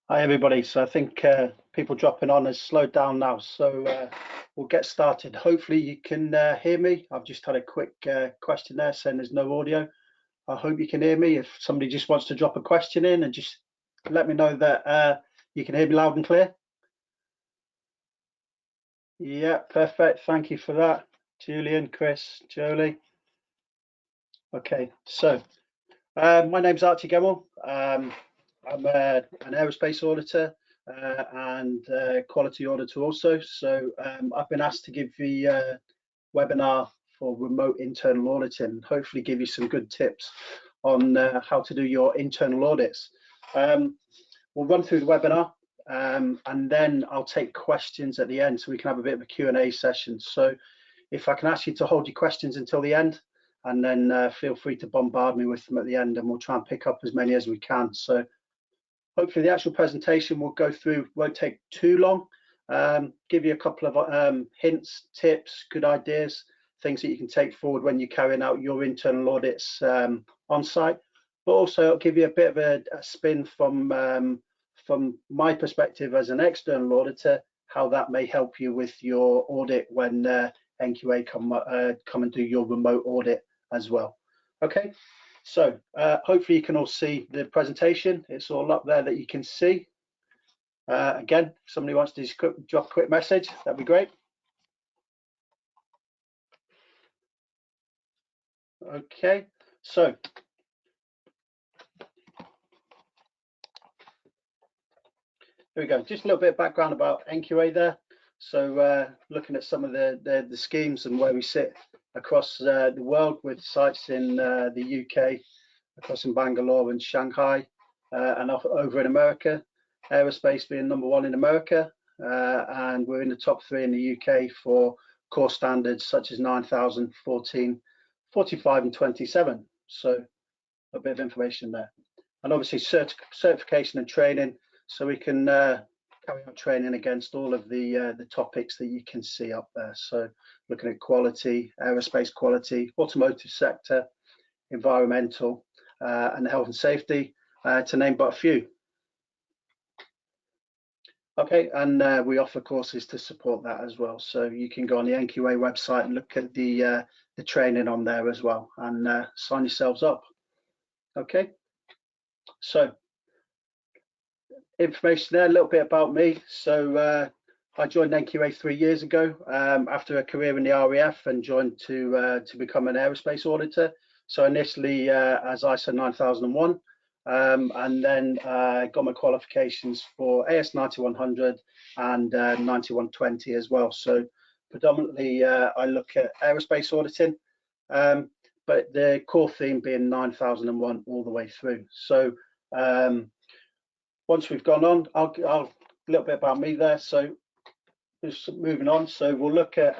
Hi everybody. So I think people dropping on has slowed down now. So we'll get started. Hopefully you can hear me. I've just had a quick question there saying there's no audio. I hope you can hear me. If somebody just wants to drop a question in and just let me know that you can hear me loud and clear. Yeah, perfect. Thank you for that. Julian, Chris, Jolie. Okay, so my name's Archie Gemmell. I'm an aerospace auditor and quality auditor also. So I've been asked to give the webinar for remote internal auditing, hopefully give you some good tips on how to do your internal audits. We'll run through the webinar and then I'll take questions at the end so we can have a bit of a Q&A session. So if I can ask you to hold your questions until the end, and then feel free to bombard me with them at the end, and we'll try and pick up as many as we can. So hopefully the actual presentation we'll go through won't take too long. Give you a couple of hints, tips, good ideas, things that you can take forward when you're carrying out your internal audits on site, but also it'll give you a bit of a spin from my perspective as an external auditor, how that may help you with your audit when NQA come and do your remote audit as well. Okay, so hopefully you can all see the presentation. It's all up there that you can see. Again, if somebody wants to just drop a quick message, that'd be great. Okay, so here we go. Just a little bit of background about NQA there. So looking at some of the schemes and where we sit across the world with sites in the UK, across in Bangalore and Shanghai, and over in America. Aerospace being #1 in America, and we're in the top 3 in the UK for core standards such as 9000, 14, 45 and 27. So a bit of information there. And obviously certification and training, so we can carry out training against all of the topics that you can see up there. So looking at quality, aerospace quality, automotive sector, environmental, and health and safety, to name but a few. Okay, and we offer courses to support that as well. So you can go on the NQA website and look at the training on there as well, and sign yourselves up. Okay, so information there, a little bit about me. So I joined NQA 3 years ago after a career in the RAF, and joined to become an aerospace auditor. So initially as ISO 9001, and then got my qualifications for AS 9100 and 9120 as well. So predominantly I look at aerospace auditing, but the core theme being 9001 all the way through. So once we've gone on, I'll a little bit about me there. So just moving on, so we'll look at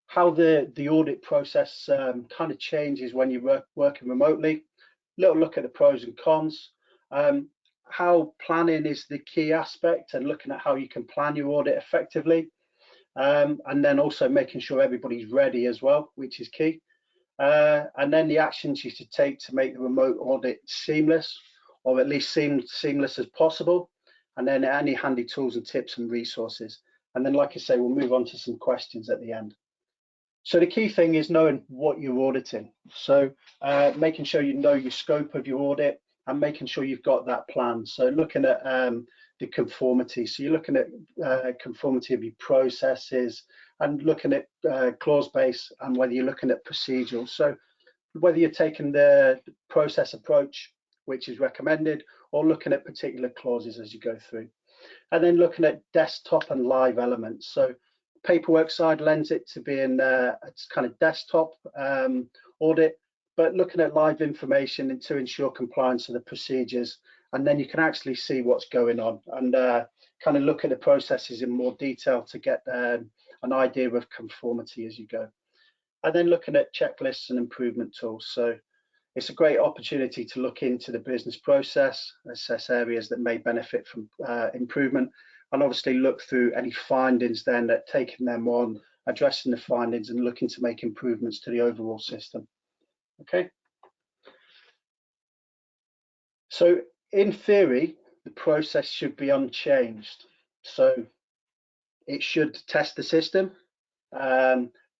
how the audit process kind of changes when you're working remotely. Little look at the pros and cons, how planning is the key aspect, and looking at how you can plan your audit effectively, and then also making sure everybody's ready as well, which is key, and then the actions you should take to make the remote audit seamless, or at least seamless as possible, and then any handy tools and tips and resources. And then, like I say, we'll move on to some questions at the end. So the key thing is knowing what you're auditing. So making sure you know your scope of your audit, and making sure you've got that plan. So looking at the conformity. So you're looking at conformity of your processes, and looking at clause base, and whether you're looking at procedural. So whether you're taking the process approach, which is recommended, or looking at particular clauses as you go through. And then looking at desktop and live elements. So paperwork side lends it to being it's kind of desktop audit, but looking at live information and to ensure compliance of the procedures, and then you can actually see what's going on, and kind of look at the processes in more detail to get an idea of conformity as you go. And then looking at checklists and improvement tools. So it's a great opportunity to look into the business process, assess areas that may benefit from improvement, and obviously look through any findings then, that taking them on, addressing the findings and looking to make improvements to the overall system. Okay. So in theory, the process should be unchanged. So it should test the system.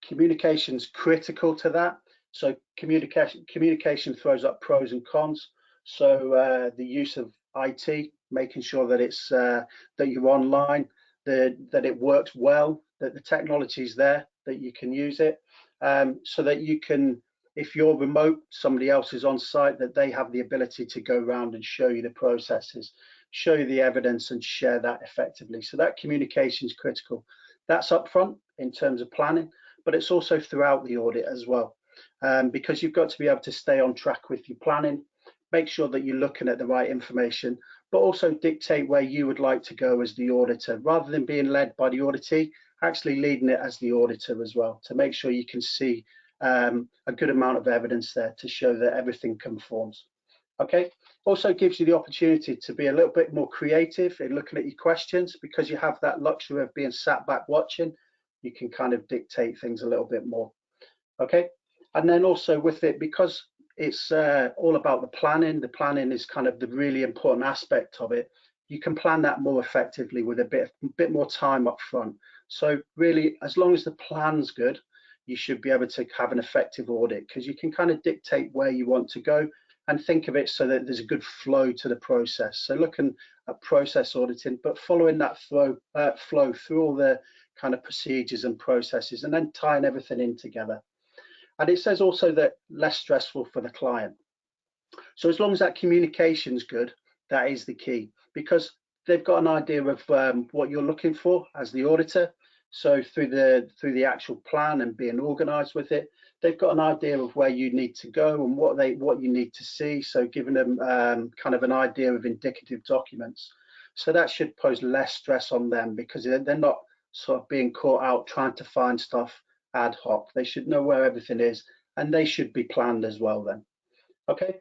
Communication's critical to that. So communication throws up pros and cons. So the use of IT, making sure that it's that you're online, that it works well, that the technology is there, that you can use it, so that you can, if you're remote, somebody else is on site, that they have the ability to go around and show you the processes, show you the evidence, and share that effectively. So that communication is critical. That's upfront in terms of planning, but it's also throughout the audit as well, because you've got to be able to stay on track with your planning, make sure that you're looking at the right information, but also dictate where you would like to go as the auditor, rather than being led by the auditee, actually leading it as the auditor as well, to make sure you can see a good amount of evidence there to show that everything conforms. Okay, also gives you the opportunity to be a little bit more creative in looking at your questions, because you have that luxury of being sat back watching. You can kind of dictate things a little bit more. Okay, and then also with it, because it's all about the planning is kind of the really important aspect of it. You can plan that more effectively with a bit more time up front. So really, as long as the plan's good, you should be able to have an effective audit, because you can kind of dictate where you want to go and think of it so that there's a good flow to the process. So looking at process auditing, but following that flow through all the kind of procedures and processes, and then tying everything in together. And it says also that less stressful for the client. So as long as that communication's good, that is the key, because they've got an idea of what you're looking for as the auditor. So through the actual plan and being organized with it, they've got an idea of where you need to go and what you need to see. So giving them kind of an idea of indicative documents. So that should pose less stress on them, because they're not sort of being caught out trying to find stuff ad hoc. They should know where everything is, and they should be planned as well then. Okay,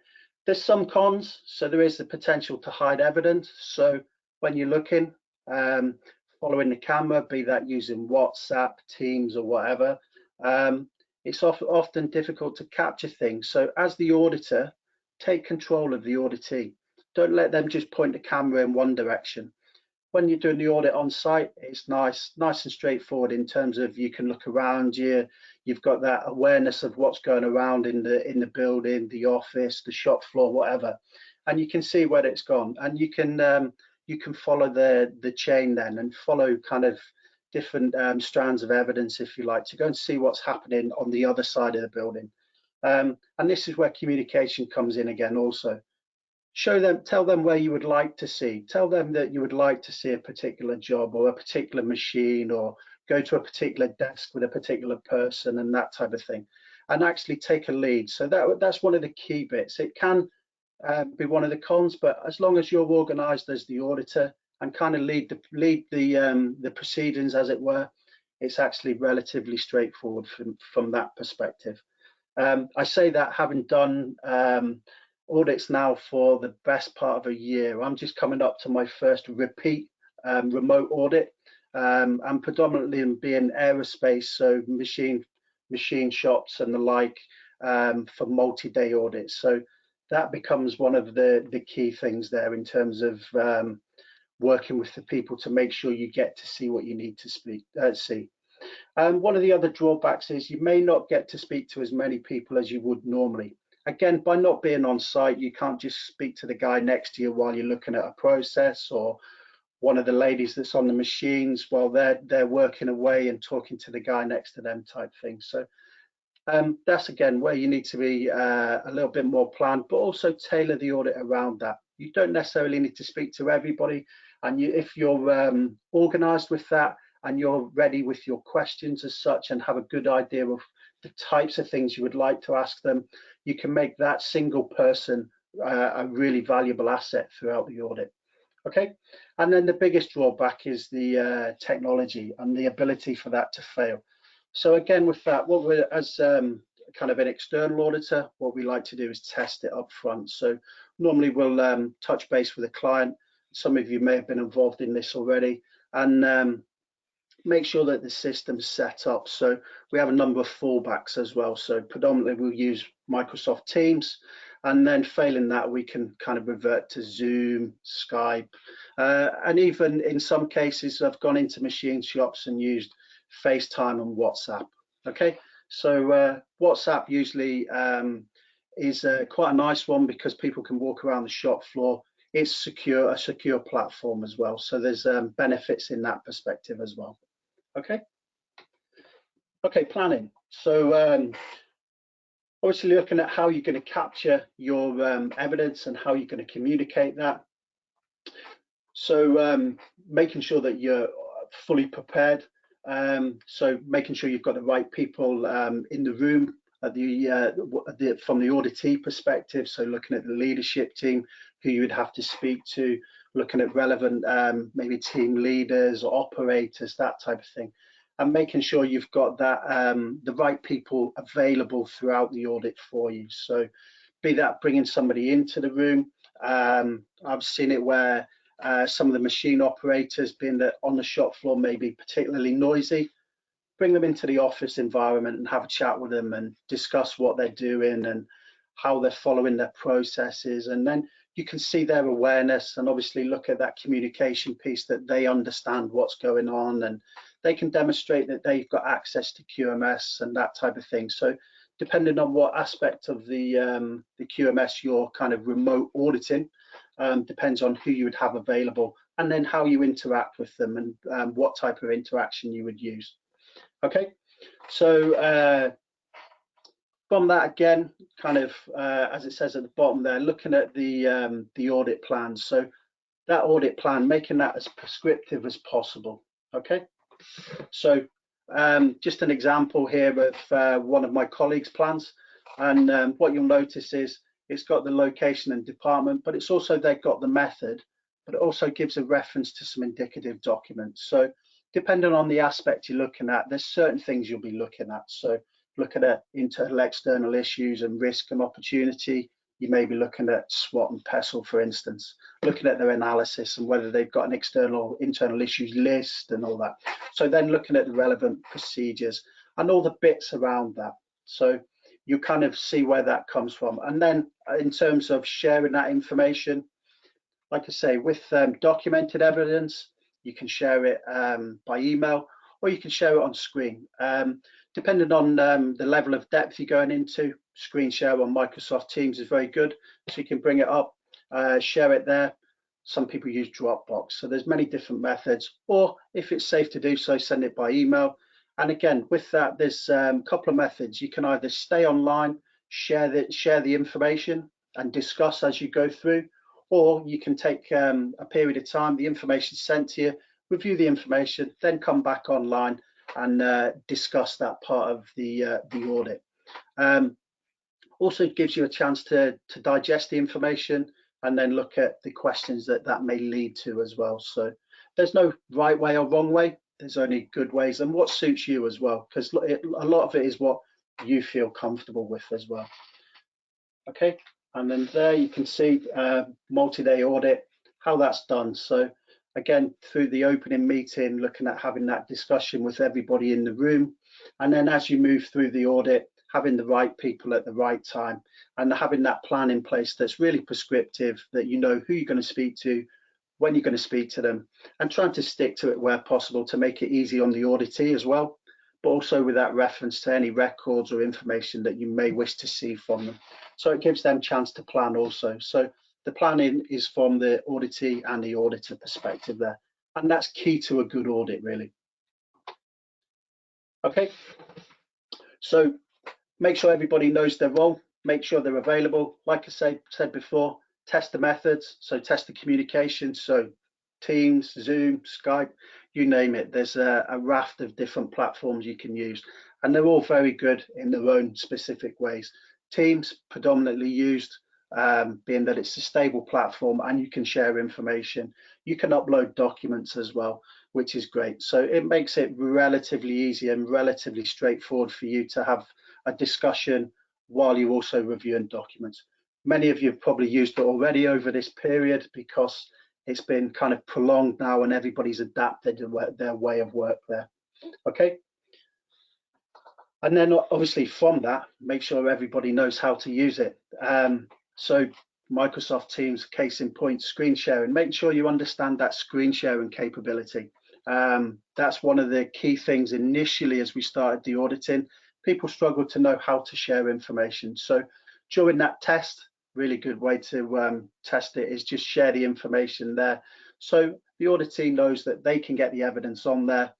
there's some cons. So there is the potential to hide evidence. So when you're looking, following the camera, be that using WhatsApp, Teams, or whatever, it's often difficult to capture things. So as the auditor, take control of the auditee. Don't let them just point the camera in one direction. When you're doing the audit on site, it's nice and straightforward in terms of you can look around you. You've got that awareness of what's going around in the building, the office, the shop floor, whatever, and you can see where it's gone, and you can follow the chain then, and follow kind of different strands of evidence, if you like, to go and see what's happening on the other side of the building. And this is where communication comes in again also. Show them, tell them where you would like to see. Tell them that you would like to see a particular job or a particular machine, or go to a particular desk with a particular person and that type of thing, and actually take a lead. So that's one of the key bits. It can be one of the cons, but as long as you're organized as the auditor and kind of lead the proceedings, as it were, it's actually relatively straightforward from that perspective. I say that having done audits now for the best part of a year. I'm just coming up to my first repeat remote audit, and predominantly in being aerospace, so machine shops and the like, for multi-day audits. So that becomes one of the key things there in terms of working with the people to make sure you get to see what you need to see. One of the other drawbacks is you may not get to speak to as many people as you would normally. Again, by not being on site, you can't just speak to the guy next to you while you're looking at a process, or one of the ladies that's on the machines while they're working away and talking to the guy next to them type thing. So that's again where you need to be a little bit more planned, but also tailor the audit around that. You don't necessarily need to speak to everybody, and if you're organized with that and you're ready with your questions as such and have a good idea of the types of things you would like to ask them, you can make that single person a really valuable asset throughout the audit. Okay, and then the biggest drawback is the technology and the ability for that to fail. So again, with that, what we're, as kind of an external auditor, what we like to do is test it up front. So normally we'll touch base with a client. Some of you may have been involved in this already, and make sure that the system's set up. So we have a number of fallbacks as well. So predominantly we'll use Microsoft Teams, And then failing that, we can kind of revert to Zoom, Skype, and even in some cases, I've gone into machine shops and used FaceTime and WhatsApp. Okay, so WhatsApp usually is quite a nice one because people can walk around the shop floor. It's secure, a secure platform as well. So there's benefits in that perspective as well. Okay. Okay, planning. So obviously looking at how you're going to capture your evidence and how you're going to communicate that. So making sure that you're fully prepared. So making sure you've got the right people in the room at from the auditee perspective. So looking at the leadership team, who you would have to speak to, looking at relevant maybe team leaders or operators, that type of thing, and making sure you've got that the right people available throughout the audit for you. So be that bringing somebody into the room. I've seen it where some of the machine operators, being that on the shop floor may be particularly noisy, bring them into the office environment and have a chat with them and discuss what they're doing and how they're following their processes. And then you can see their awareness and obviously look at that communication piece, that they understand what's going on and they can demonstrate that they've got access to QMS and that type of thing. So depending on what aspect of the QMS you're kind of remote auditing, depends on who you would have available and then how you interact with them and what type of interaction you would use. Okay, so from that again, kind of as it says at the bottom there, looking at the audit plan. So that audit plan, making that as prescriptive as possible. Okay, so just an example here of one of my colleagues' plans, and what you'll notice is it's got the location and department, but it's also they've got the method, but it also gives a reference to some indicative documents. So depending on the aspect you're looking at, there's certain things you'll be looking at. So looking at internal, external issues and risk and opportunity, you may be looking at SWOT and PESTLE, for instance, looking at their analysis and whether they've got an external, internal issues list and all that. So then looking at the relevant procedures and all the bits around that. So you kind of see where that comes from. And then in terms of sharing that information, like I say, with documented evidence, you can share it by email or you can share it on screen. Depending on the level of depth you're going into, screen share on Microsoft Teams is very good. So you can bring it up, share it there. Some people use Dropbox. So there's many different methods, or if it's safe to do so, send it by email. And again, with that, there's a couple of methods. You can either stay online, share the information and discuss as you go through, or you can take a period of time, the information sent to you, review the information, then come back online and discuss that part of the audit. Also gives you a chance to digest the information and then look at the questions that may lead to as well. So there's no right way or wrong way. There's only good ways and what suits you as well, because a lot of it is what you feel comfortable with as well. Okay, and then there you can see multi-day audit, how that's done. So again, through the opening meeting, looking at having that discussion with everybody in the room. And then as you move through the audit, having the right people at the right time and having that plan in place that's really prescriptive, that you know who you're going to speak to, when you're going to speak to them, and trying to stick to it where possible to make it easy on the auditee as well, but also with that reference to any records or information that you may wish to see from them. So it gives them a chance to plan also. So the planning is from the auditee and the auditor perspective there. And that's key to a good audit, really. Okay, so make sure everybody knows their role, make sure they're available. Like I said before, test the methods, so test the communication, so Teams, Zoom, Skype, you name it. There's a raft of different platforms you can use, and they're all very good in their own specific ways. Teams predominantly used, being that it's a stable platform and you can share information. You can upload documents as well, which is great. So it makes it relatively easy and relatively straightforward for you to have a discussion while you're also reviewing documents. Many of you have probably used it already over this period because it's been kind of prolonged now and everybody's adapted to their way of work there. Okay. And then obviously from that, make sure everybody knows how to use it. So Microsoft Teams, case in point, screen sharing. Make sure you understand that screen sharing capability. That's one of the key things initially as we started the auditing. People struggle to know how to share information. So during that test, really good way to test it is just share the information there. So the audit team knows that they can get the evidence on there,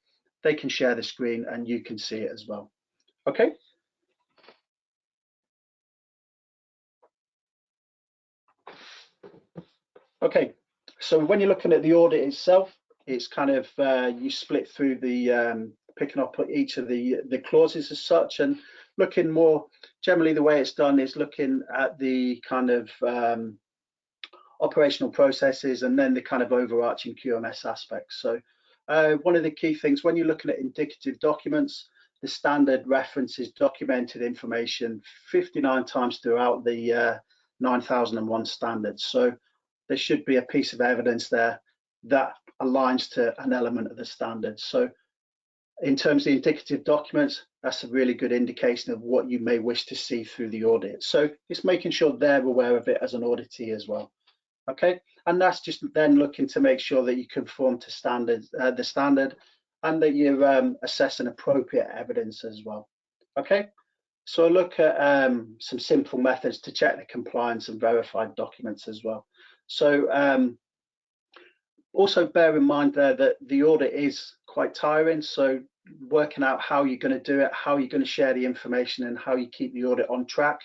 they can share the screen and you can see it as well. Okay. Okay, so when you're looking at the audit itself, it's kind of you split through the picking up each of the clauses as such, and looking more generally the way it's done is looking at the kind of operational processes and then the kind of overarching QMS aspects. So one of the key things when you're looking at indicative documents, the standard references documented information 59 times throughout the 9001 standards. So there should be a piece of evidence there that aligns to an element of the standard. So in terms of the indicative documents, that's a really good indication of what you may wish to see through the audit. So it's making sure they're aware of it as an auditee as well. Okay, and that's just then looking to make sure that you conform to standards, the standard, and that you're assessing appropriate evidence as well. Okay, so look at some simple methods to check the compliance and verified documents as well. So also bear in mind there that the audit is quite tiring, so working out how you're going to do it, how you're going to share the information and how you keep the audit on track.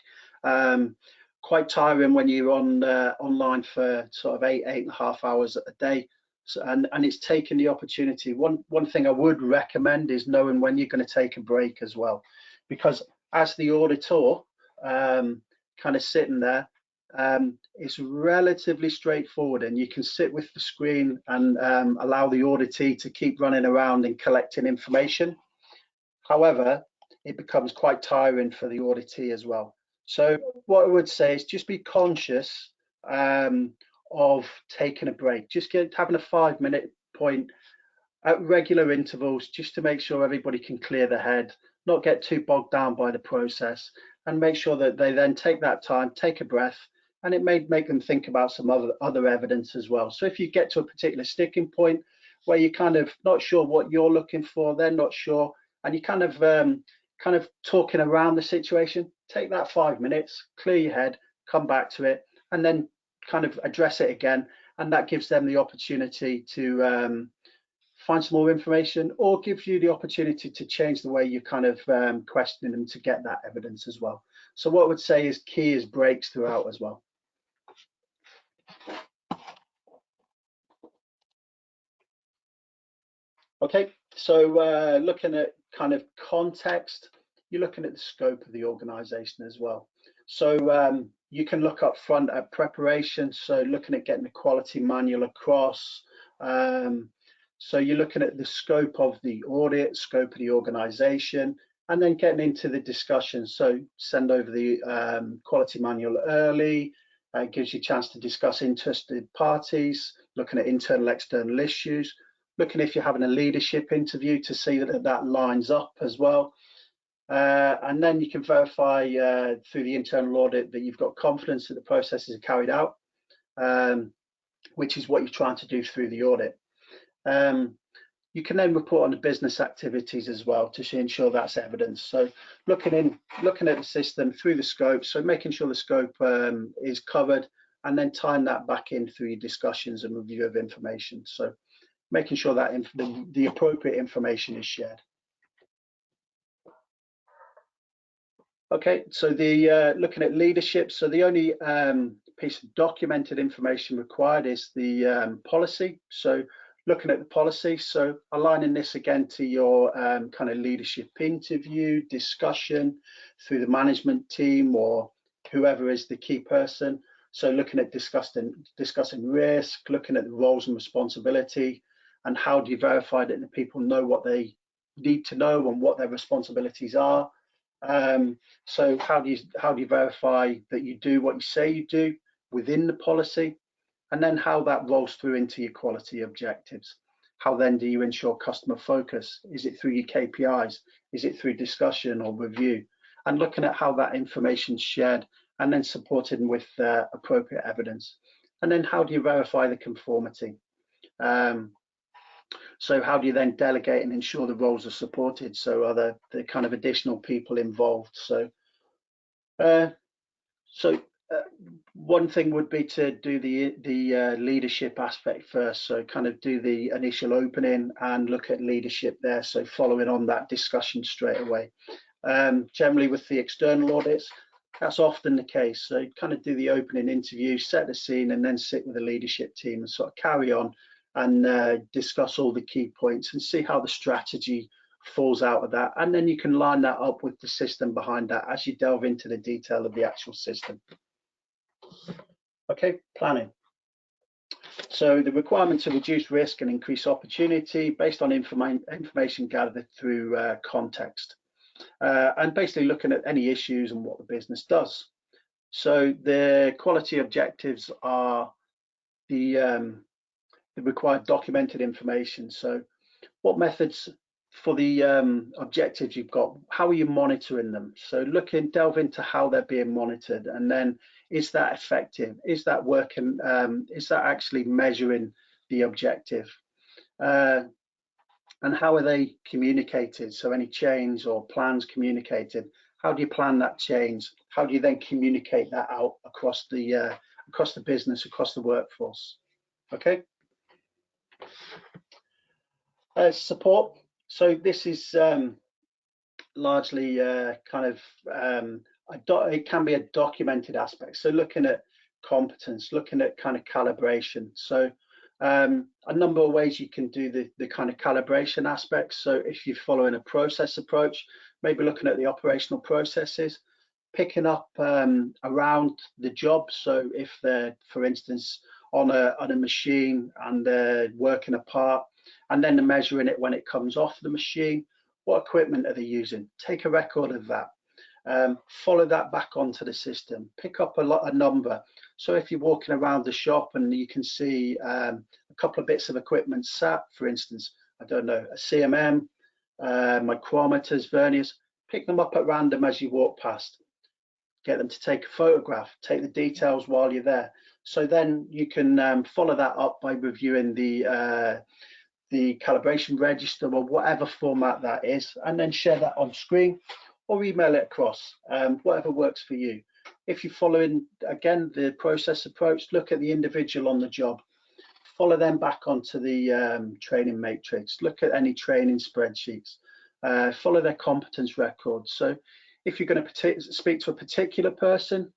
Quite tiring when you're on online for sort of 8.5 hours a day. So, and it's taking the opportunity. One thing I would recommend is knowing when you're going to take a break as well, because as the auditor kind of sitting there, it's relatively straightforward and you can sit with the screen and allow the auditee to keep running around and collecting information. However, it becomes quite tiring for the auditee as well. So what I would say is just be conscious of taking a break, just having a 5-minute point at regular intervals, just to make sure everybody can clear their head, not get too bogged down by the process, and make sure that they then take that time, take a breath, and it may make them think about some other evidence as well. So if you get to a particular sticking point where you're kind of not sure what you're looking for, they're not sure, and you kind of talking around the situation, take that 5 minutes, clear your head, come back to it, and then kind of address it again, and that gives them the opportunity to find some more information, or gives you the opportunity to change the way you're kind of questioning them to get that evidence as well. So what I would say is key is breaks throughout as well. Okay, so looking at kind of context, you're looking at the scope of the organization as well. So you can look up front at preparation, so looking at getting the quality manual across. So you're looking at the scope of the audit, scope of the organization, and then getting into the discussion. So send over the quality manual early, gives you a chance to discuss interested parties, looking at internal, external issues, looking if you're having a leadership interview to see that that lines up as well. And then you can verify through the internal audit that you've got confidence that the processes are carried out, which is what you're trying to do through the audit. You can then report on the business activities as well to ensure that's evidence. So looking at the system through the scope, so making sure the scope is covered, and then tying that back in through your discussions and review of information. So making sure that the appropriate information is shared. Okay, so the looking at leadership, so the only piece of documented information required is the policy. So looking at the policy, so aligning this again to your kind of leadership interview, discussion through the management team or whoever is the key person. So looking at discussing risk, looking at the roles and responsibility, and how do you verify that the people know what they need to know and what their responsibilities are. So how do you verify that you do what you say you do within the policy, and then how that rolls through into your quality objectives. How then do you ensure customer focus? Is it through your KPIs? Is it through discussion or review? And looking at how that information is shared and then supported with appropriate evidence. And then how do you verify the conformity? So how do you then delegate and ensure the roles are supported? So are the kind of additional people involved? So one thing would be to do the leadership aspect first. So kind of do the initial opening and look at leadership there. So following on that discussion straight away. Generally with the external audits, that's often the case. So kind of do the opening interview, set the scene, and then sit with the leadership team and sort of carry on and discuss all the key points and see how the strategy falls out of that. And then you can line that up with the system behind that as you delve into the detail of the actual system. Okay, planning. So the requirement to reduce risk and increase opportunity based on information gathered through context. And basically looking at any issues and what the business does. So the quality objectives are the required documented information. So what methods for the objectives you've got, how are you monitoring them? So delve into how they're being monitored, and then is that effective? Is that working? Is that actually measuring the objective? And how are they communicated? So any change or plans communicated, how do you plan that change? How do you then communicate that out across the business, across the workforce? Okay. Support. So this is largely kind of it can be a documented aspect. So looking at competence, looking at kind of calibration. So a number of ways you can do the kind of calibration aspects. So if you're following a process approach, maybe looking at the operational processes, picking up around the job. So if they're, for instance, on a machine and they're working a part, and then measuring it when it comes off the machine, what equipment are they using? Take a record of that. Follow that back onto the system. Pick up a number. So if you're walking around the shop and you can see a couple of bits of equipment sat, for instance, I don't know, a CMM, micrometers, verniers, pick them up at random as you walk past. Get them to take a photograph, take the details while you're there. So then you can follow that up by reviewing the calibration register or whatever format that is, and then share that on screen or email it across, whatever works for you. If you're following, again, the process approach, look at the individual on the job, follow them back onto the training matrix, look at any training spreadsheets, follow their competence records. So if you're going to speak to a particular person,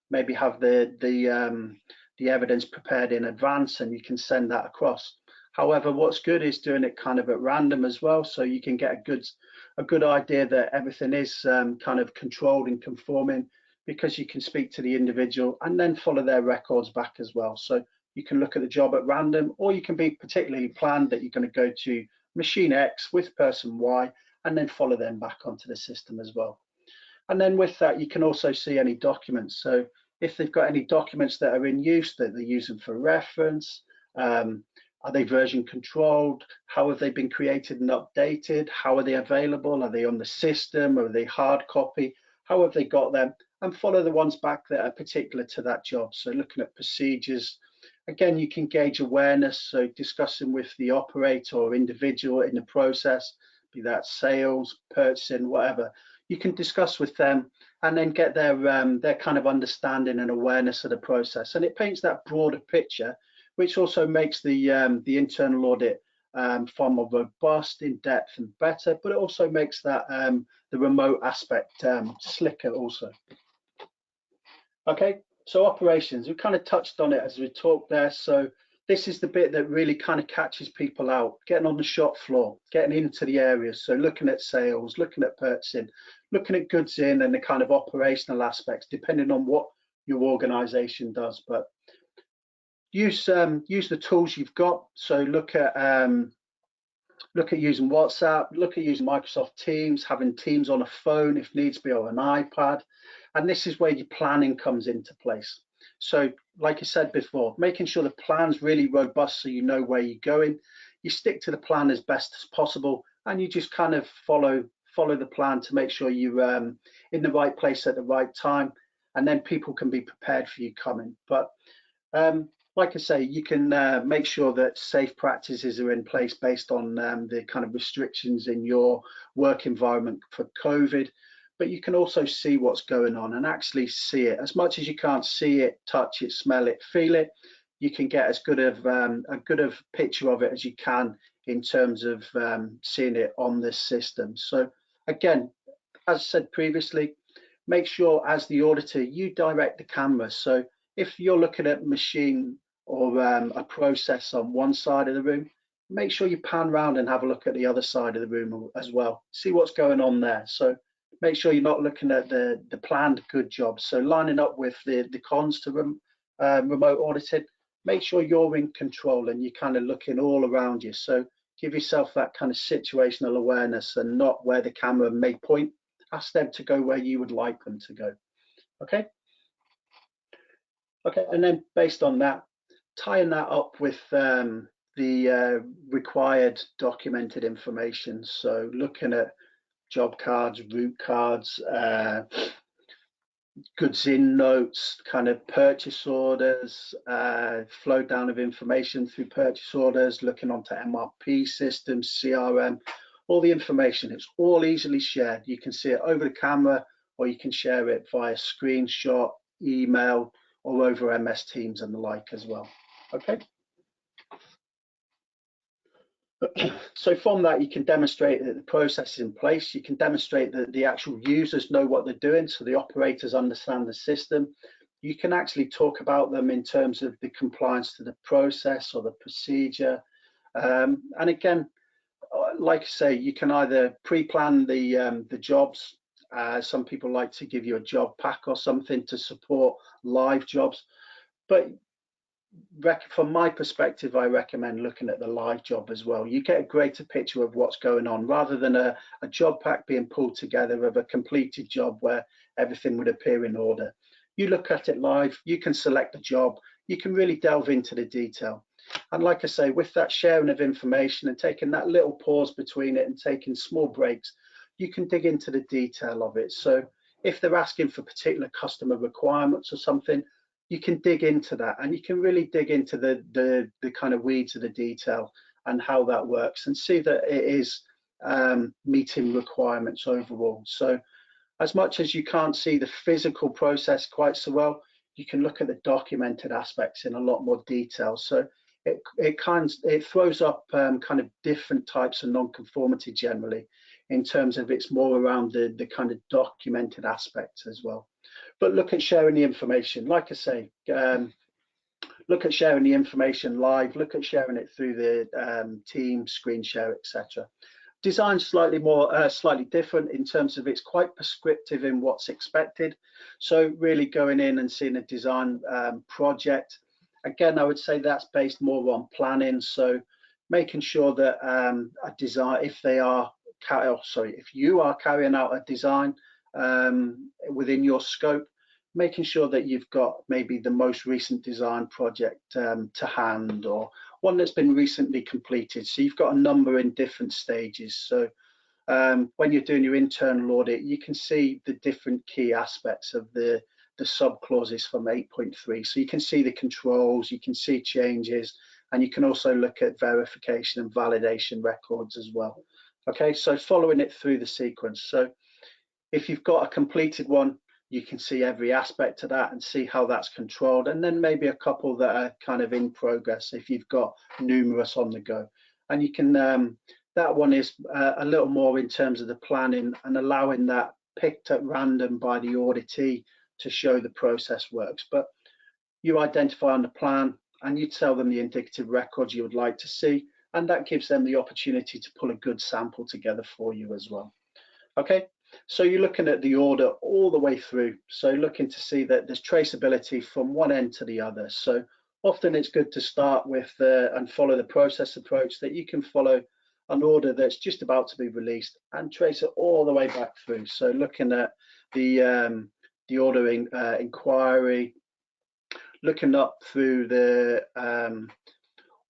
maybe have the evidence prepared in advance and you can send that across. However, what's good is doing it kind of at random as well, so you can get a good idea that everything is kind of controlled and conforming, because you can speak to the individual and then follow their records back as well. So you can look at the job at random, or you can be particularly planned that you're going to go to machine X with person Y and then follow them back onto the system as well. And then with that, you can also see any documents. So if they've got any documents that are in use that they're using for reference, are they version controlled? How have they been created and updated? How are they available? Are they on the system? Are they hard copy? How have they got them? And follow the ones back that are particular to that job. So looking at procedures, again, you can gauge awareness. So discussing with the operator or individual in the process, be that sales, purchasing, whatever, you can discuss with them and then get their kind of understanding and awareness of the process. And it paints that broader picture, which also makes the internal audit far more robust, in depth, and better. But it also makes that the remote aspect slicker also. Okay, so operations. We kind of touched on it as we talked there. So this is the bit that really kind of catches people out, getting on the shop floor, getting into the areas. So looking at sales, looking at purchasing, looking at goods in, and the kind of operational aspects, depending on what your organization does. But use the tools you've got. So look at using WhatsApp, look at using Microsoft Teams, having Teams on a phone if needs be, or an iPad. And this is where your planning comes into place. So like I said before, making sure the plan's really robust so you know where you're going. You stick to the plan as best as possible, and you just kind of follow the plan to make sure you're in the right place at the right time. and then people can be prepared for you coming. But like I say, you can make sure that safe practices are in place based on the kind of restrictions in your work environment for COVID. But you can also see what's going on and actually see it. As much as you can't see it, touch it, smell it, feel it, you can get as good of a picture of it as you can in terms of seeing it on this system. So again, as I said previously, make sure as the auditor you direct the camera. So if you're looking at machine or a process on one side of the room, make sure you pan around and have a look at the other side of the room as well. See what's going on there. So make sure you're not looking at the planned good jobs. So lining up with the cons to remote auditing, make sure you're in control and you're kind of looking all around you. So give yourself that kind of situational awareness and not where the camera may point. Ask them to go where you would like them to go. Okay. Okay, and then based on that, tying that up with the required documented information. So looking at job cards, route cards, goods in notes, kind of purchase orders, flow down of information through purchase orders, looking onto MRP systems, CRM, all the information. It's all easily shared. You can see it over the camera, or you can share it via screenshot, email, or over MS Teams and the like as well. Okay. So from that, you can demonstrate that the process is in place. You can demonstrate that the actual users know what they're doing, so the operators understand the system. You can actually talk about them in terms of the compliance to the process or the procedure. And again, like I say, you can either pre-plan the jobs. Some people like to give you a job pack or something to support live jobs, but from my perspective, I recommend looking at the live job as well. You get a greater picture of what's going on rather than a job pack being pulled together of a completed job where everything would appear in order. You look at it live, you can select the job, you can really delve into the detail. And like I say, with that sharing of information and taking that little pause between it and taking small breaks, you can dig into the detail of it. So if they're asking for particular customer requirements or something, you can dig into that and you can really dig into the kind of weeds of the detail and how that works and see that it is meeting requirements overall. So as much as you can't see the physical process quite so well, you can look at the documented aspects in a lot more detail. So it throws up kind of different types of non-conformity generally in terms of it's more around the kind of documented aspects as well. But look at sharing the information. Like I say, look at sharing the information live, look at sharing it through the team, screen share, etc. Design's slightly different in terms of it's quite prescriptive in what's expected. So really going in and seeing a design project. Again, I would say that's based more on planning. So making sure that a design, if you are carrying out a design within your scope, making sure that you've got maybe the most recent design project to hand or one that's been recently completed. So you've got a number in different stages. So when you're doing your internal audit, you can see the different key aspects of the sub clauses from 8.3. So you can see the controls, you can see changes, and you can also look at verification and validation records as well. Okay, so following it through the sequence. So if you've got a completed one, you can see every aspect of that and see how that's controlled, and then maybe a couple that are kind of in progress if you've got numerous on the go. And you can that one is a little more in terms of the planning and allowing that picked at random by the auditee to show the process works. But you identify on the plan and you tell them the indicative records you would like to see, and that gives them the opportunity to pull a good sample together for you as well. Okay, so you're looking at the order all the way through, so looking to see that there's traceability from one end to the other. So often it's good to start with and follow the process approach, that you can follow an order that's just about to be released and trace it all the way back through. So looking at the ordering inquiry, looking up through the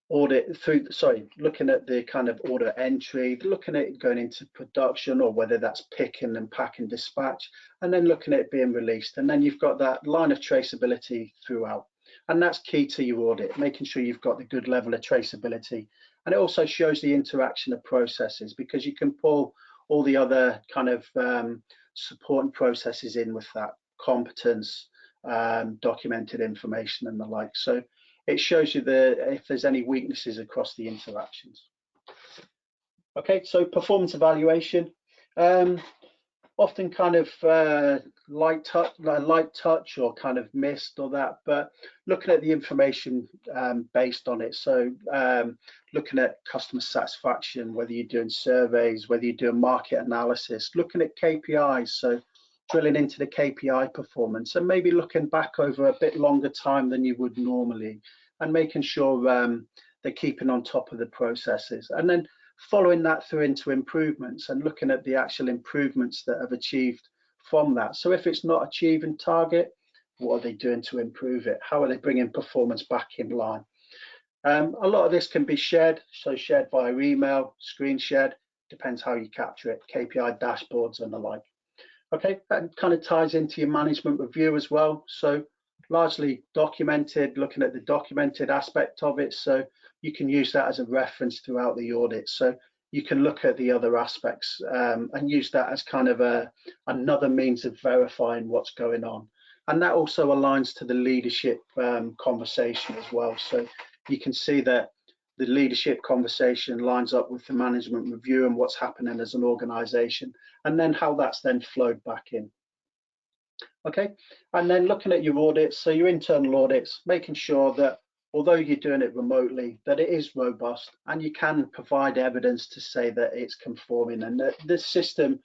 looking at the kind of order entry, looking at it going into production, or whether that's picking and packing dispatch, and then looking at it being released. And then you've got that line of traceability throughout. And that's key to your audit, making sure you've got the good level of traceability. And it also shows the interaction of processes, because you can pull all the other kind of supporting processes in with that, competence, documented information and the like. So it shows you if there's any weaknesses across the interactions. Okay, so performance evaluation. Often kind of light touch or kind of missed or that, but looking at the information based on it. So looking at customer satisfaction, whether you're doing surveys, whether you're doing market analysis, looking at KPIs, so drilling into the KPI performance, and maybe looking back over a bit longer time than you would normally, and making sure they're keeping on top of the processes, and then following that through into improvements and looking at the actual improvements that have achieved from that. So if it's not achieving target, what are they doing to improve it? How are they bringing performance back in line? A lot of this can be shared, so shared via email, screen shared, depends how you capture it, KPI dashboards and the like. Okay, that kind of ties into your management review as well. So largely documented, looking at the documented aspect of it. So you can use that as a reference throughout the audit. So you can look at the other aspects and use that as kind of another means of verifying what's going on. And that also aligns to the leadership conversation as well. So you can see that the leadership conversation lines up with the management review and what's happening as an organization, and then how that's then flowed back in. Okay, and then looking at your audits, so your internal audits, making sure that although you're doing it remotely, that it is robust and you can provide evidence to say that it's conforming and that the system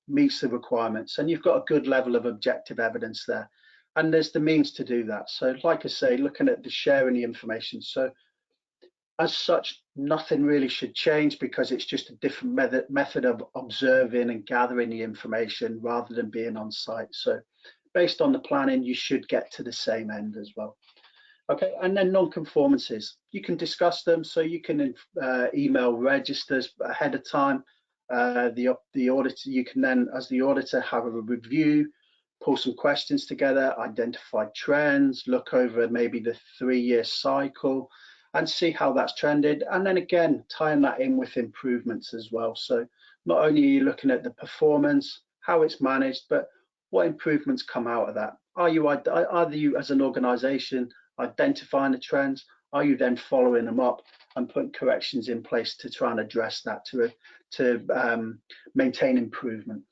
meets the requirements, and you've got a good level of objective evidence there. And there's the means to do that. So like I say, looking at the sharing the information. So as such, nothing really should change, because it's just a different method of observing and gathering the information rather than being on site. So based on the planning, you should get to the same end as well. Okay, and then non-conformances, you can discuss them. So you can email registers ahead of time. The auditor, you can then, as the auditor, have a review, pull some questions together, identify trends, look over maybe the 3-year cycle, and see how that's trended. And then again, tying that in with improvements as well. So not only are you looking at the performance, how it's managed, but what improvements come out of that. Are you as an organization identifying the trends? Are you then following them up and putting corrections in place to try and address that to maintain improvement?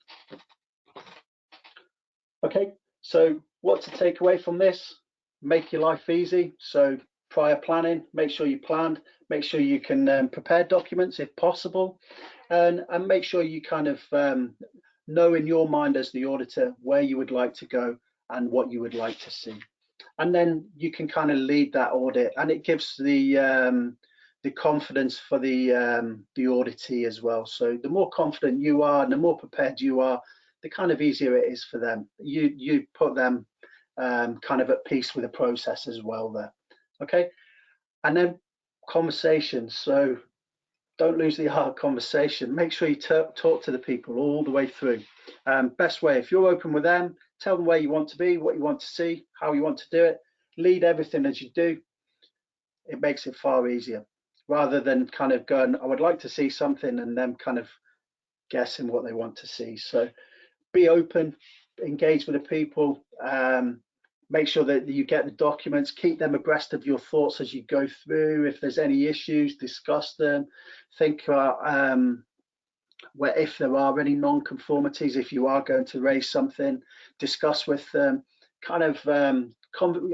Okay, so what to take away from this? Make your life easy. So prior planning, make sure you planned, make sure you can prepare documents if possible, and make sure you kind of know in your mind as the auditor where you would like to go and what you would like to see. And then you can kind of lead that audit, and it gives the confidence for the auditee as well. So the more confident you are and the more prepared you are, the kind of easier it is for them. You put them kind of at peace with the process as well there. Okay, and then conversation. So don't lose the art of conversation. Make sure you talk to the people all the way through. Best way, if you're open with them, tell them where you want to be, what you want to see, how you want to do it. Lead everything as you do. It makes it far easier, rather than kind of going, I would like to see something, and them kind of guessing what they want to see. So be open, engage with the people, make sure that you get the documents, keep them abreast of your thoughts as you go through. If there's any issues, discuss them. Think about where, if there are any non-conformities, if you are going to raise something, discuss with them, kind of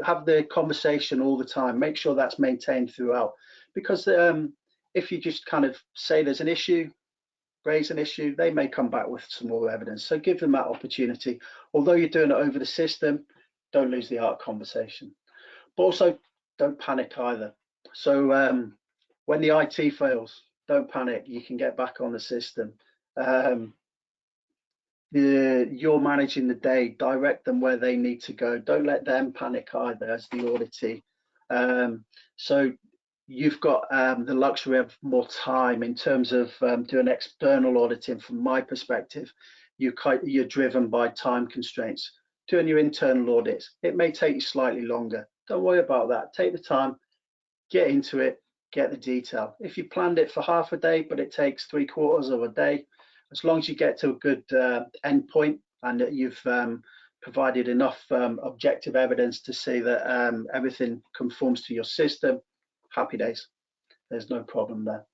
have the conversation all the time. Make sure that's maintained throughout, because if you just kind of say there's an issue, raise an issue, they may come back with some more evidence. So give them that opportunity. Although you're doing it over the system, don't lose the art of conversation. But also don't panic either. So when the IT fails, don't panic. You can get back on the system. You're managing the day. Direct them where they need to go. Don't let them panic either as the auditee. So you've got the luxury of more time in terms of doing external auditing. From my perspective, you're driven by time constraints. Doing your internal audits, it may take you slightly longer. Don't worry about that. Take the time, get into it, get the detail. If you planned it for half a day, but it takes 3/4 of a day, as long as you get to a good end point and that you've provided enough objective evidence to say that everything conforms to your system, happy days. There's no problem there.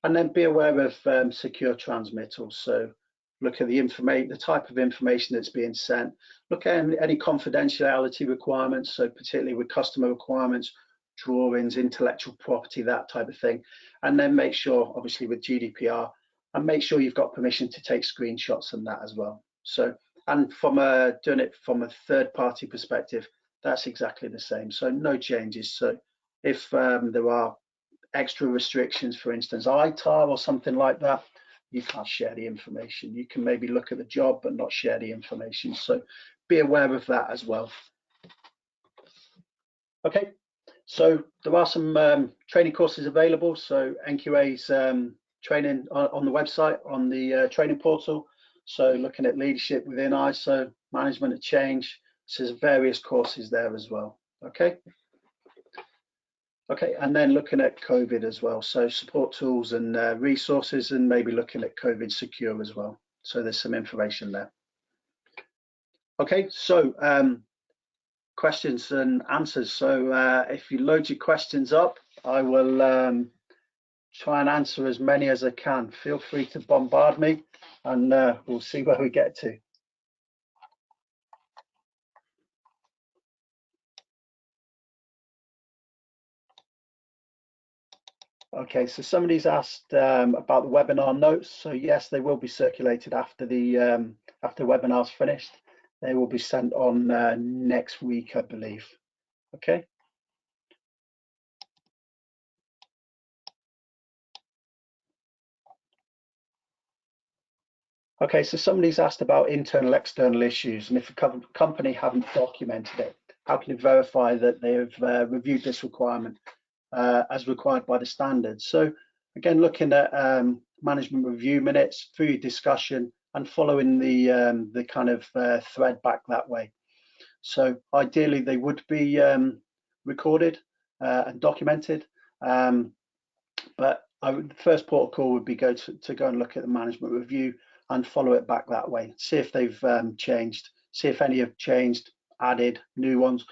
And then be aware of secure transmittals. So look at the type of information that's being sent. Look at any confidentiality requirements, so particularly with customer requirements, drawings, intellectual property, that type of thing. And then make sure, obviously with GDPR, and make sure you've got permission to take screenshots and that as well. So, and from doing it from a third-party perspective, that's exactly the same. So no changes. So if there are extra restrictions, for instance, ITAR or something like that, you can't share the information. You can maybe look at the job but not share the information. So be aware of that as well. Okay, so there are some training courses available. So NQA's training on the website, on the training portal. So looking at leadership within ISO, management of change, so there's various courses there as well. Okay. Okay, and then looking at COVID as well. So support tools and resources, and maybe looking at COVID secure as well. So there's some information there. Okay, so questions and answers. So if you load your questions up, I will try and answer as many as I can. Feel free to bombard me, and we'll see where we get to. Okay, so somebody's asked about the webinar notes. So yes, they will be circulated after the webinar's finished. They will be sent on next week, I believe. Okay. Okay, so somebody's asked about internal, external issues, and if a company haven't documented it, how can you verify that they've reviewed this requirement as required by the standards? So again, looking at management review minutes through your discussion and following the kind of thread back that way. So ideally they would be recorded and documented, but the first port of call would be to go and look at the management review and follow it back that way. See if they've changed, see if any have changed, added new ones.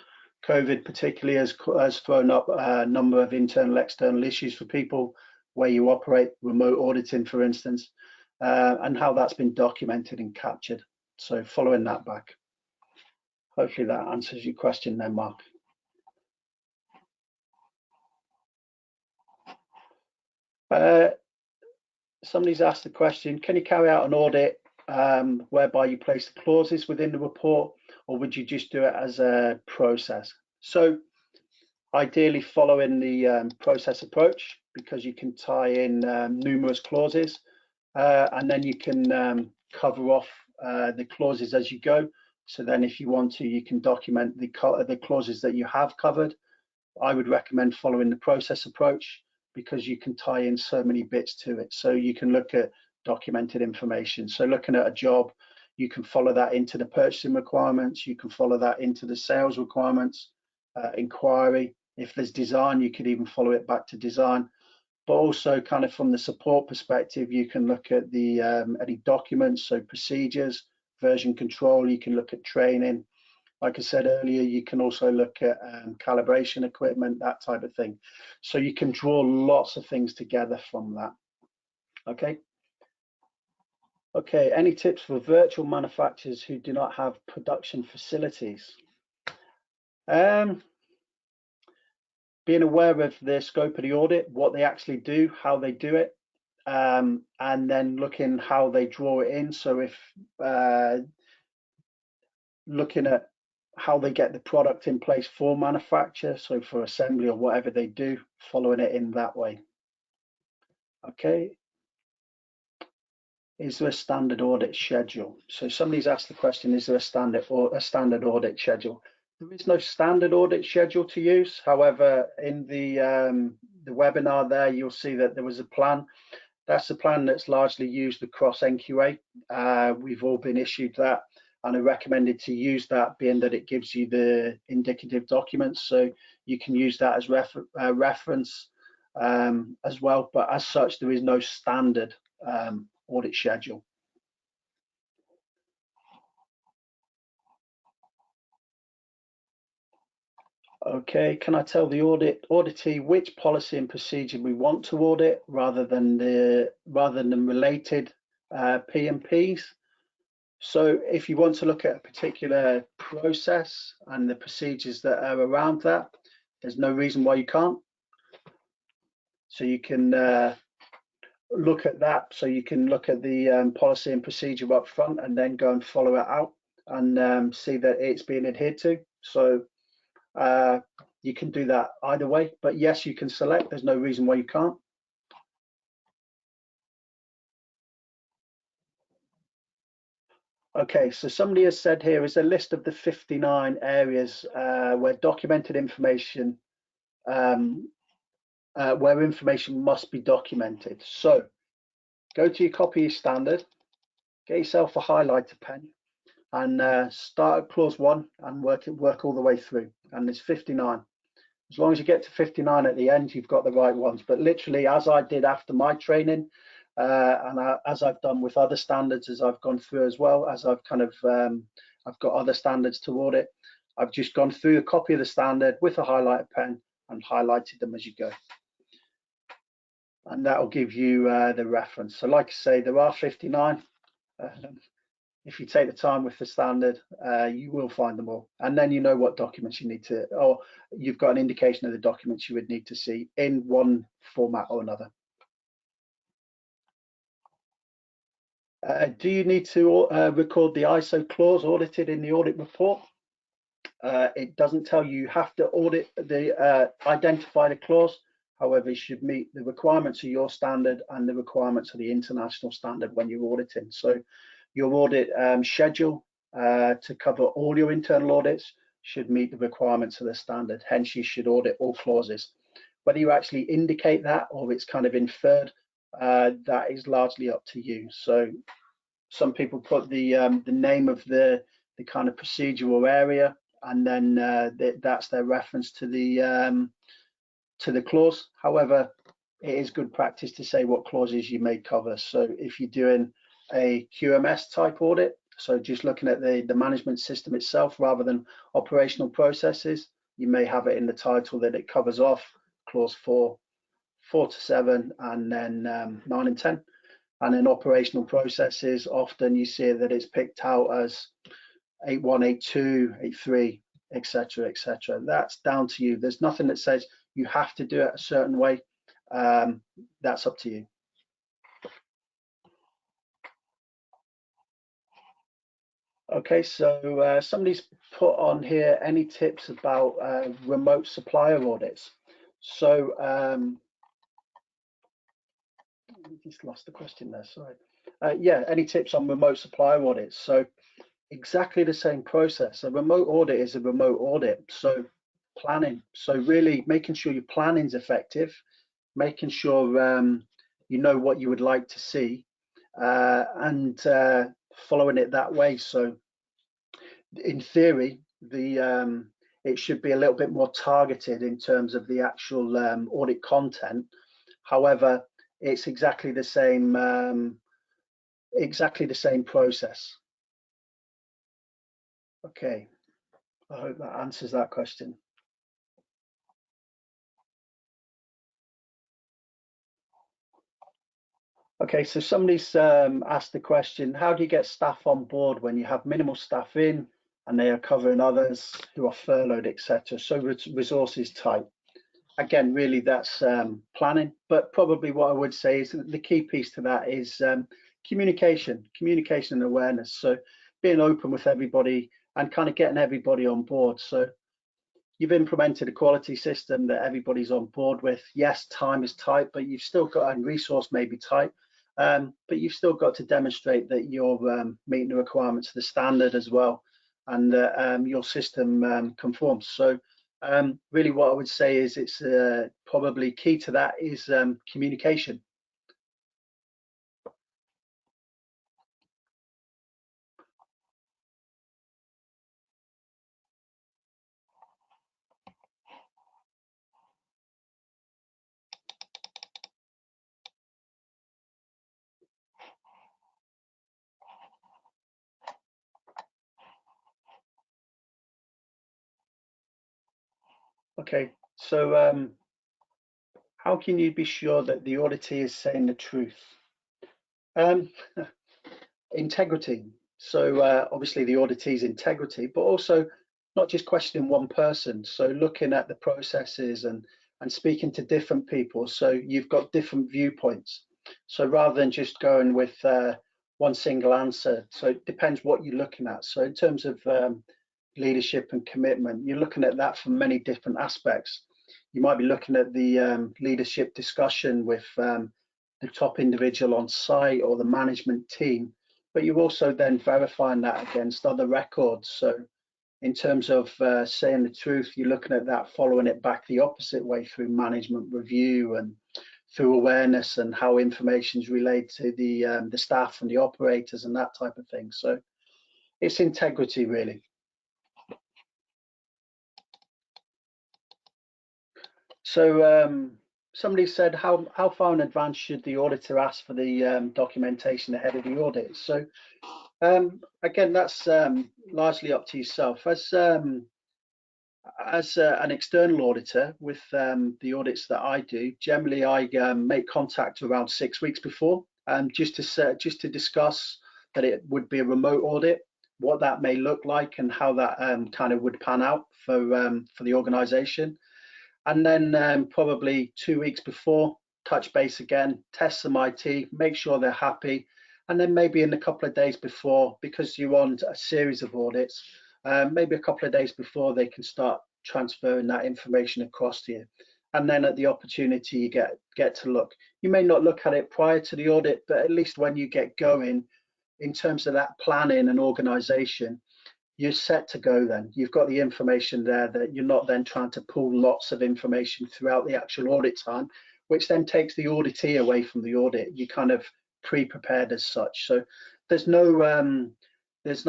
COVID particularly has thrown up a number of internal, external issues for people where you operate, remote auditing, for instance, and how that's been documented and captured. So following that back. Hopefully that answers your question there, Mark. Somebody's asked the question, can you carry out an audit whereby you place the clauses within the report, or would you just do it as a process? So ideally following the process approach, because you can tie in numerous clauses and then you can cover off the clauses as you go. So then if you want to, you can document the clauses that you have covered. I would recommend following the process approach because you can tie in so many bits to it. So you can look at documented information. So looking at a job, you can follow that into the purchasing requirements. You can follow that into the sales requirements, inquiry. If there's design, you could even follow it back to design. But also kind of from the support perspective, you can look at the any documents, so procedures, version control, you can look at training. Like I said earlier, you can also look at calibration equipment, that type of thing. So you can draw lots of things together from that. Okay. Okay, any tips for virtual manufacturers who do not have production facilities? Being aware of the scope of the audit, what they actually do, how they do it, and then looking how they draw it in. So if looking at how they get the product in place for manufacture, so for assembly or whatever they do, following it in that way. Okay. Is there a standard audit schedule? So somebody's asked the question, is there a standard audit schedule? There is no standard audit schedule to use. However, in the webinar there, you'll see that there was a plan. That's the plan that's largely used across NQA. We've all been issued that, and I recommended to use that, being that it gives you the indicative documents, so you can use that as reference as well. But as such, there is no standard audit schedule. Okay, can I tell the auditee which policy and procedure we want to audit rather than related P&Ps? So if you want to look at a particular process and the procedures that are around that, there's no reason why you can't. So you can look at that. So you can look at the policy and procedure up front and then go and follow it out and see that it's being adhered to. So you can do that either way, but yes, you can select. There's no reason why you can't. Okay, so somebody has said here is a list of the 59 areas where documented information, where information must be documented. So go to your copy of your standard, get yourself a highlighter pen, and start at clause 1 and work all the way through. And there's 59. As long as you get to 59 at the end, you've got the right ones. But literally, as I did after my training, as I've done with other standards, as I've gone through as well, as I've kind of, I've got other standards to audit, I've just gone through a copy of the standard with a highlighter pen and highlighted them as you go. And that will give you the reference. So like I say, there are 59. If you take the time with the standard, you will find them all. And then you know what documents you need to, or you've got an indication of the documents you would need to see in one format or another. Do you need to record the ISO clause audited in the audit report? It doesn't tell you have to audit the identify the clause. However, it should meet the requirements of your standard and the requirements of the international standard when you're auditing. So your audit schedule to cover all your internal audits should meet the requirements of the standard. Hence, you should audit all clauses. Whether you actually indicate that or it's kind of inferred, that is largely up to you. So some people put the name of the kind of procedural area, and then that's their reference to the clause. However, it is good practice to say what clauses you may cover. So if you're doing a QMS type audit, so just looking at the management system itself rather than operational processes, you may have it in the title that it covers off clause 4, 4 to 7, and then 9 and 10. And in operational processes, often you see that it's picked out as 8.1, 8.2, 8.3, etc., etc. That's down to you. There's nothing that says you have to do it a certain way. That's up to you. Okay, so somebody's put on here any tips about remote supplier audits. So I just lost the question there, sorry. Yeah, any tips on remote supplier audits? So exactly the same process. A remote audit is a remote audit. So planning. So really making sure your planning's effective, making sure you know what you would like to see, and following it that way. So in theory, it should be a little bit more targeted in terms of the actual audit content. However, it's exactly the same process. Okay, I hope that answers that question. Okay, so somebody's asked the question, how do you get staff on board when you have minimal staff in and they are covering others who are furloughed, etc.? So resources tight. Again, really that's planning, but probably what I would say is the key piece to that is communication and awareness. So being open with everybody and kind of getting everybody on board. So you've implemented a quality system that everybody's on board with. Yes, time is tight, but you've still got, and resource may be tight, but you've still got to demonstrate that you're meeting the requirements of the standard as well, and that your system conforms. So Really what I would say is it's probably key to that is communication. Okay, so how can you be sure that the auditee is saying the truth? Um, Integrity. So obviously the auditee's integrity, but also not just questioning one person. So looking at the processes and speaking to different people. So you've got different viewpoints. So rather than just going with one single answer. So it depends what you're looking at. So in terms of leadership and commitment, you're looking at that from many different aspects. You might be looking at the leadership discussion with the top individual on site or the management team, but you're also then verifying that against other records. So in terms of saying the truth, you're looking at that, following it back the opposite way through management review and through awareness and how information is relayed to the staff and the operators and that type of thing. So it's integrity, really. So somebody said, how far in advance should the auditor ask for the documentation ahead of the audit? So again, that's largely up to yourself. As an external auditor with the audits that I do, generally I make contact around 6 weeks before, just to discuss that it would be a remote audit, what that may look like, and how that kind of would pan out for the organisation. And then probably 2 weeks before, touch base again, test some IT, make sure they're happy, and then maybe in a couple of days before, because you want a series of audits, maybe a couple of days before they can start transferring that information across to you. And then at the opportunity you get to look. You may not look at it prior to the audit, but at least when you get going in terms of that planning and organization, you're set to go then. You've got the information there that you're not then trying to pull lots of information throughout the actual audit time, which then takes the auditee away from the audit. You kind of pre-prepared as such. So there's no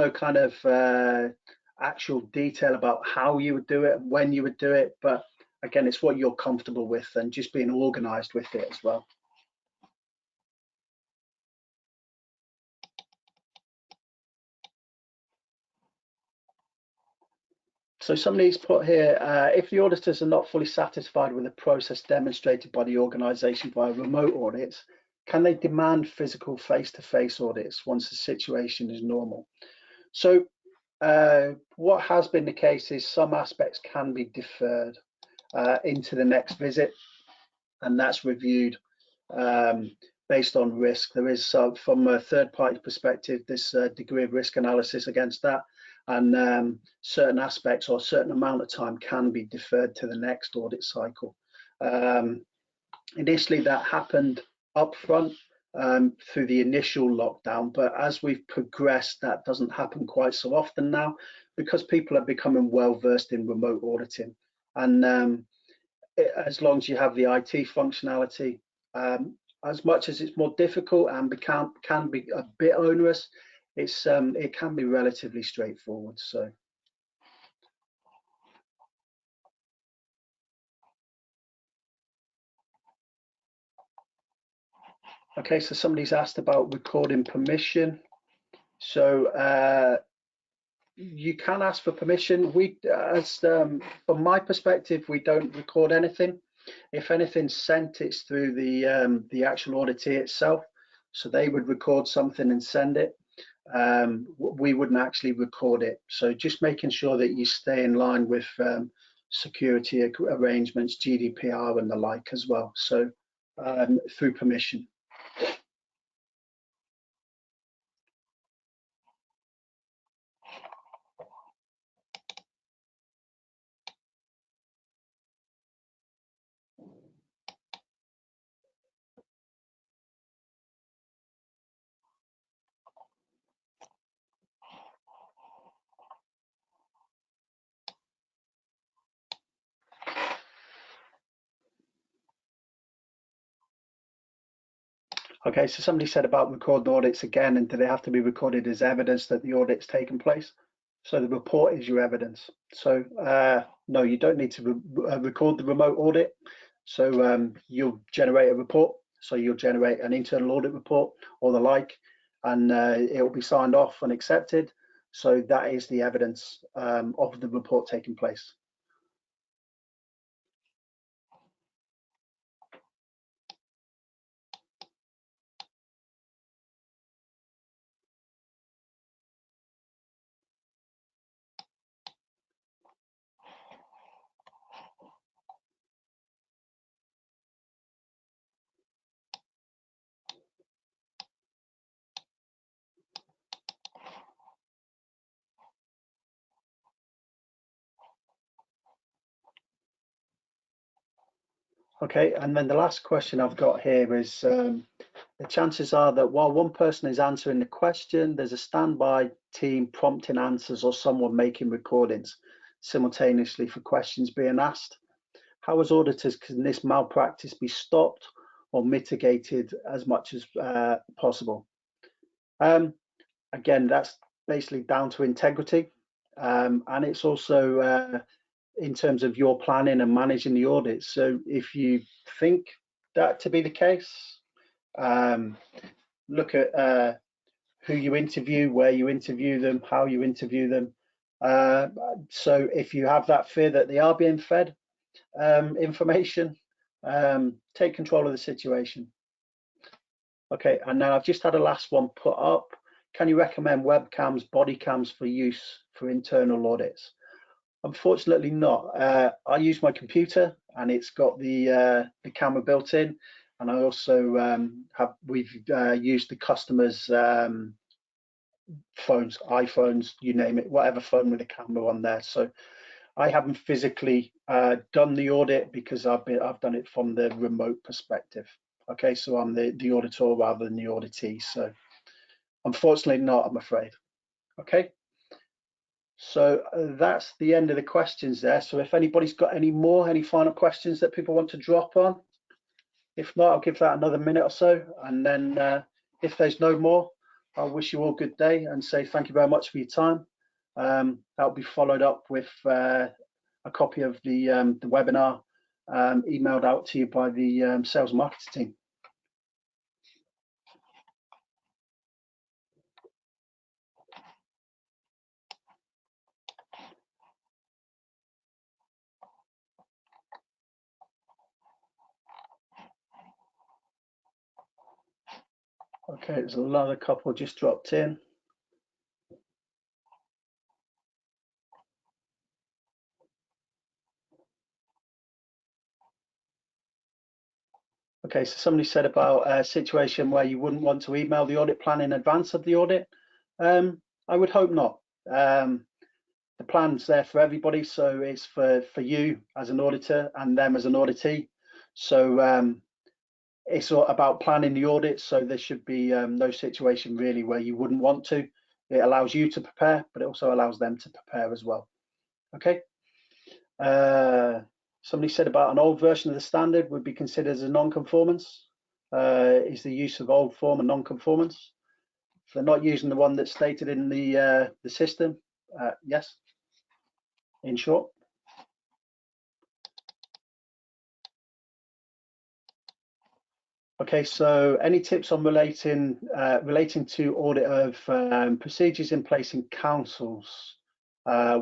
kind of actual detail about how you would do it, when you would do it, but again, it's what you're comfortable with and just being organized with it as well. So somebody's put here, if the auditors are not fully satisfied with the process demonstrated by the organisation via remote audits, can they demand physical face-to-face audits once the situation is normal? So what has been the case is some aspects can be deferred into the next visit, and that's reviewed based on risk. There is from a third-party perspective, this degree of risk analysis against that, and certain aspects or a certain amount of time can be deferred to the next audit cycle. Initially, that happened up front through the initial lockdown, but as we've progressed, that doesn't happen quite so often now because people are becoming well versed in remote auditing. And as long as you have the IT functionality, as much as it's more difficult and can be a bit onerous, it can be relatively straightforward. So okay, so somebody's asked about recording permission. So you can ask for permission. From my perspective, we don't record anything. If anything's sent, it's through the actual auditee itself. So they would record something and send it. We wouldn't actually record it. So just making sure that you stay in line with security arrangements, GDPR and the like as well. So through permission. Okay, so somebody said about recording audits again, and do they have to be recorded as evidence that the audit's taken place? So the report is your evidence. So no, you don't need to record the remote audit. So you'll generate a report. So you'll generate an internal audit report or the like, and it will be signed off and accepted. So that is the evidence of the report taking place. Okay, and then the last question I've got here is the chances are that while one person is answering the question, there's a standby team prompting answers or someone making recordings simultaneously for questions being asked. How, as auditors, can this malpractice be stopped or mitigated as much as possible? Again, that's basically down to integrity, and it's also in terms of your planning and managing the audit. So if you think that to be the case, look at who you interview, where you interview them, how you interview them. So if you have that fear that they are being fed information, take control of the situation. Okay, and now I've just had a last one put up. Can you recommend webcams, body cams for use for internal audits? Unfortunately not. I use my computer and it's got the camera built in, and I also we've used the customers' phones, iPhones, you name it, whatever phone with a camera on there. So I haven't physically done the audit because I've done it from the remote perspective. Okay, so I'm the auditor rather than the auditee. So unfortunately not, I'm afraid. Okay. So that's the end of the questions there. So if anybody's got any final questions that people want to drop on, if not, I'll give that another minute or so. And then if there's no more, I'll wish you all good day and say thank you very much for your time. That'll be followed up with a copy of the webinar emailed out to you by the sales and marketing team. Okay, there's another couple just dropped in. Okay, so somebody said about a situation where you wouldn't want to email the audit plan in advance of the audit. I would hope not. The plan's there for everybody, so it's for you as an auditor and them as an auditee. So it's all about planning the audit, so there should be no situation really where you wouldn't want to. It allows you to prepare, but it also allows them to prepare as well. Okay. Somebody said about an old version of the standard would be considered as a non-conformance. Is the use of old form a non-conformance? If they're not using the one that's stated in the system, yes, in short. Okay, so any tips on relating to audit of procedures in place in councils,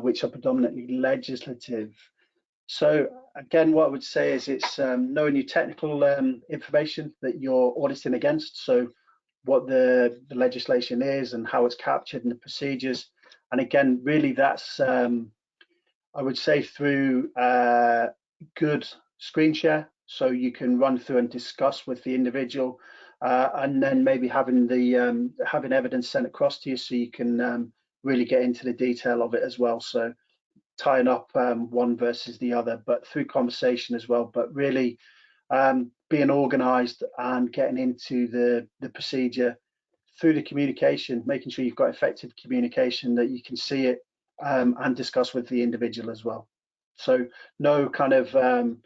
which are predominantly legislative? So again, what I would say is it's knowing your technical information that you're auditing against. So what the legislation is and how it's captured in the procedures. And again, really that's, I would say through good screen share. So you can run through and discuss with the individual and then maybe having the having evidence sent across to you so you can really get into the detail of it as well. So tying up one versus the other, but through conversation as well. But really being organised and getting into the procedure through the communication, making sure you've got effective communication that you can see it and discuss with the individual as well. So no kind of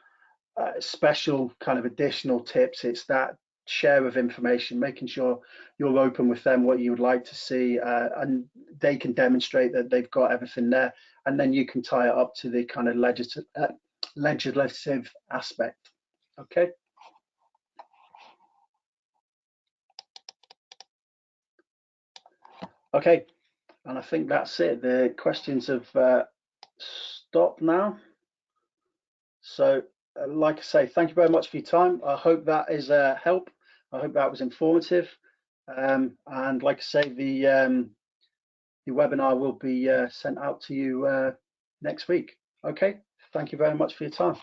special kind of additional tips. It's that share of information, making sure you're open with them what you would like to see, and they can demonstrate that they've got everything there, and then you can tie it up to the kind of legislative aspect. Okay. Okay, and I think that's it. The questions have stopped now. So, like I say, thank you very much for your time. I hope that is a help. I hope that was informative. And like I say, the webinar will be sent out to you next week. Okay, thank you very much for your time.